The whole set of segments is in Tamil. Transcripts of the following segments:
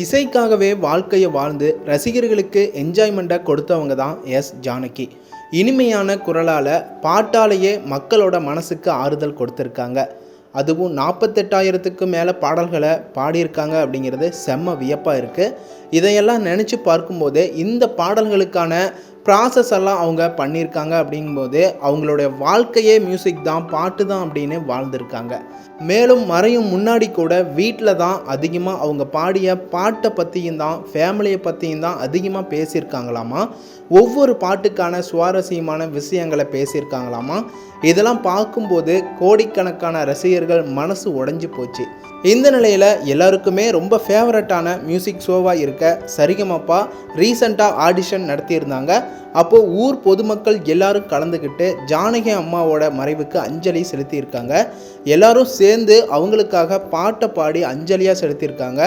இசைக்காகவே வாழ்க்கையை வாழ்ந்து ரசிகர்களுக்கு என்ஜாய்மெண்ட்டை கொடுத்தவங்க தான் எஸ் ஜானகி. இனிமையான குரலால் பாட்டாலேயே மக்களோட மனசுக்கு ஆறுதல் கொடுத்துருக்காங்க. அதுவும் 48,000க்கு மேலே பாடல்களை பாடியிருக்காங்க அப்படிங்கிறது செம்ம வியப்பாக இருக்குது. இதையெல்லாம் நினச்சி பார்க்கும்போதே இந்த பாடல்களுக்கான ப்ராசஸ் எல்லாம் அவங்க பண்ணியிருக்காங்க. அப்படிங்கும்போது அவங்களுடைய வாழ்க்கையே மியூசிக் தான், பாட்டு தான் அப்படின்னு வாழ்ந்திருக்காங்க. மேலும் மறையும் முன்னாடி கூட வீட்டில் தான் அதிகமாக அவங்க பாடிய பாட்டை பற்றியும் தான், ஃபேமிலியை பற்றியும் தான் அதிகமாக பேசியிருக்காங்களாமா. ஒவ்வொரு பாட்டுக்கான சுவாரஸ்யமான விஷயங்களை பேசியிருக்காங்களாமா. இதெல்லாம் பார்க்கும்போது கோடிக்கணக்கான ரசிகர்கள் மனசு உடைஞ்சு போச்சு. இந்த நிலையில் எல்லாருக்குமே ரொம்ப ஃபேவரட்டான மியூசிக் ஷோவாக இருக்க சரிகமப்பா ரீசெண்டாக ஆடிஷன் நடத்தியிருந்தாங்க. அப்போது ஊர் பொதுமக்கள் எல்லாரும் கலந்துக்கிட்டு ஜானகி அம்மாவோட மறைவுக்கு அஞ்சலி செலுத்தியிருக்காங்க. எல்லாரும் சேர்ந்து அவங்களுக்காக பாட்டை பாடி அஞ்சலியாக செலுத்தியிருக்காங்க.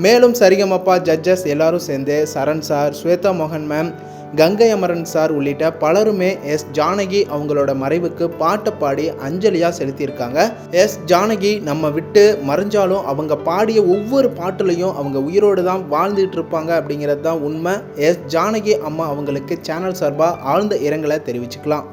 மேலும் சரிகமப்பா ஜட்ஜஸ் எல்லாரும் சேர்ந்து சரண் சார், ஸ்வேதா மோகன் மேம், கங்கை அமரன் சார் உள்ளிட்ட பலருமே எஸ் ஜானகி அவங்களோட மறைவுக்கு பாட்டை பாடி அஞ்சலியாக செலுத்தியிருக்காங்க. எஸ் ஜானகி நம்ம விட்டு மறைஞ்சாலும் அவங்க பாடிய ஒவ்வொரு பாட்டுலையும் அவங்க உயிரோடு தான் வாழ்ந்துட்டு இருப்பாங்க அப்படிங்கிறது தான் உண்மை. எஸ் ஜானகி அம்மா அவங்களுக்கு சேனல் சார்பாக ஆழ்ந்த இரங்கலை தெரிவிச்சுக்கலாம்.